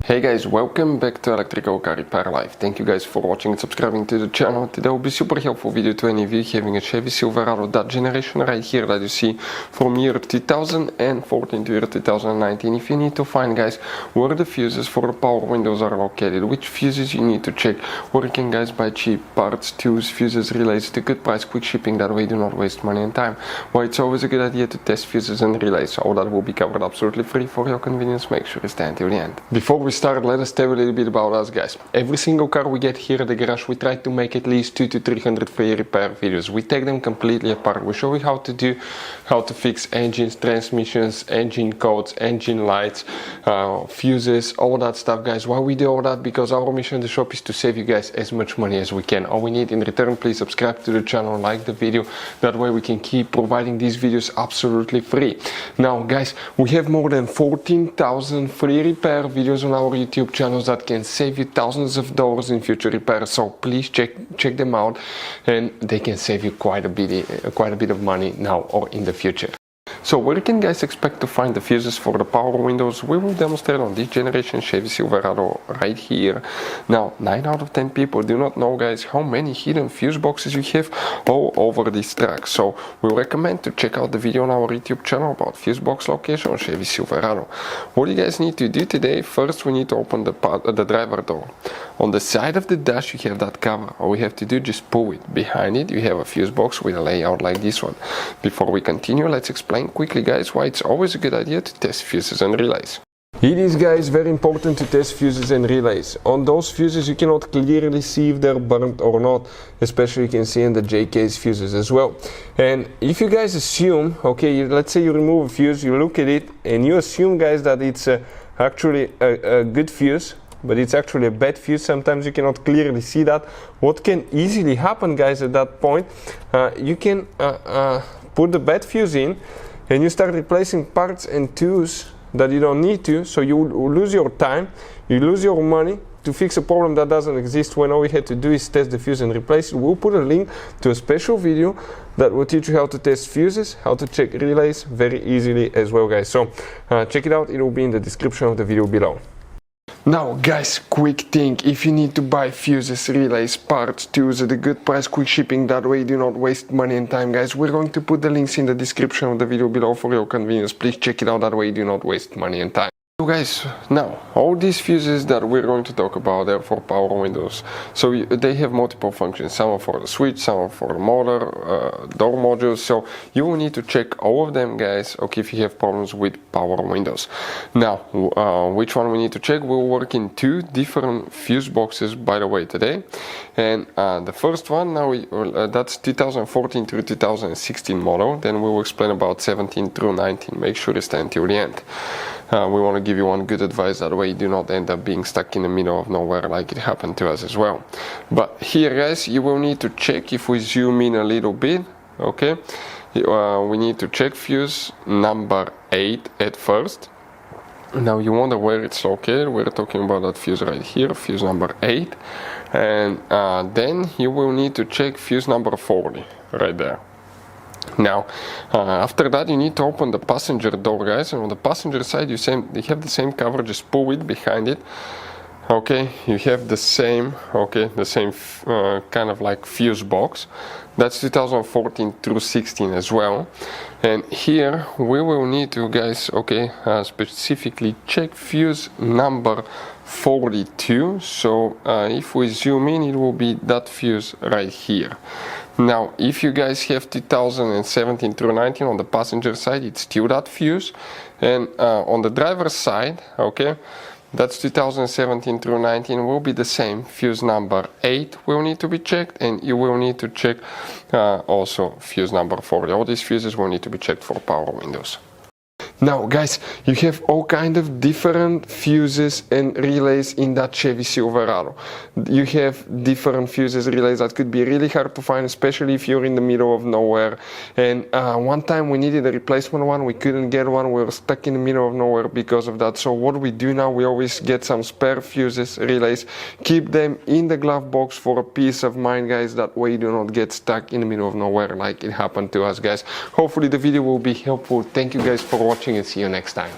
Hey guys, welcome back to Electrical Car Repair Live. Thank you guys for watching and subscribing to the channel. Today will be super helpful video to any of you having a Chevy Silverado, that generation right here that you see from year 2014 to year 2019. If you need to find, guys, where the fuses for the power windows are located, which fuses you need to check, where you can, guys, buy cheap parts, tools, fuses, relays at a good price, quick shipping, that way you do not waste money and time. Why it's always a good idea to test fuses and relays. All that will be covered absolutely free for your convenience. Make sure you stay until the end. Before we start, let us tell you a little bit about us, guys. Every single car we get here at the garage, we try to make at least 200 to 300 free repair videos. We take them completely apart. We show you how to fix engines, transmissions, engine codes, engine lights, fuses, all that stuff, guys. Why we do all that? Because our mission in the shop is to save you guys as much money as we can. All we need in return, please subscribe to the channel, like the video. That way we can keep providing these videos absolutely free. Now, guys, we have more than 14,000 free repair videos on our YouTube channels that can save you thousands of dollars in future repairs. So please check them out, and they can save you quite a bit of money now or in the future. So where can, guys, expect to find the fuses for the power windows? We will demonstrate on this generation Chevy Silverado right here. Now, 9 out of 10 people do not know, guys, how many hidden fuse boxes you have all over this truck. So we recommend to check out the video on our YouTube channel about fuse box location on Chevy Silverado. What you guys need to do today, first we need to open the driver door. On the side of the dash you have that cover. All we have to do, just pull it. Behind it you have a fuse box with a layout like this one. Before we continue, let's explain quickly, guys, why it's always a good idea to test fuses and relays. It is, guys, very important to test fuses and relays. On those fuses you cannot clearly see if they're burnt or not, especially you can see in the JK's fuses as well. And if you guys assume, okay, let's say you remove a fuse, you look at it and you assume, guys, that it's actually a good fuse, but it's actually a bad fuse. Sometimes you cannot clearly see that. What can easily happen, guys, at that point, you can put the bad fuse in and you start replacing parts and tools that you don't need to, so you lose your time, you lose your money to fix a problem that doesn't exist, when all we had to do is test the fuse and replace it. We'll put a link to a special video that will teach you how to test fuses, how to check relays very easily as well, guys. So check it out, it will be in the description of the video below. Now, guys, quick thing, if you need to buy fuses, relays, parts, tools at a good price, quick shipping, that way you do not waste money and time, guys, we're going to put the links in the description of the video below for your convenience. Please check it out, that way you do not waste money and time. So, guys, now all these fuses that we're going to talk about are for power windows. So they have multiple functions. Some are for the switch, some are for the motor, door modules. So you will need to check all of them, guys, okay, if you have problems with power windows. Now, which one we need to check? We'll work in 2 different fuse boxes, by the way, today. And the first one, now that's 2014 through 2016 model. Then we will explain about 17 through 19. Make sure you stay until the end. We want to give you one good advice, that way you do not end up being stuck in the middle of nowhere like it happened to us as well. But here, guys, you will need to check, if we zoom in a little bit, okay, we need to check fuse number 8 at first. Now you wonder where it's located. We're talking about that fuse right here, fuse number 8, and then you will need to check fuse number 40 right there. Now, after that, you need to open the passenger door, guys, and on the passenger side you have the same cover, just pull it behind it. Okay, you have the same kind of like fuse box. That's 2014 through 16 as well. And here we will need to, guys, okay, specifically check fuse number 42. So if we zoom in, it will be that fuse right here. Now, if you guys have 2017 through 19 on the passenger side, it's still that fuse. And on the driver's side, okay, that's 2017 through 19 will be the same. Fuse number 8 will need to be checked, and you will need to check also fuse number 40. All these fuses will need to be checked for power windows. Now, guys, you have all kind of different fuses and relays in that Chevy Silverado. You have different fuses, relays that could be really hard to find, especially if you're in the middle of nowhere. And one time we needed a replacement one, we couldn't get one, we were stuck in the middle of nowhere because of that. So what we do now, we always get some spare fuses, relays, keep them in the glove box for a peace of mind, guys. That way you do not get stuck in the middle of nowhere like it happened to us, guys. Hopefully the video will be helpful. Thank you guys for watching, and see you next time.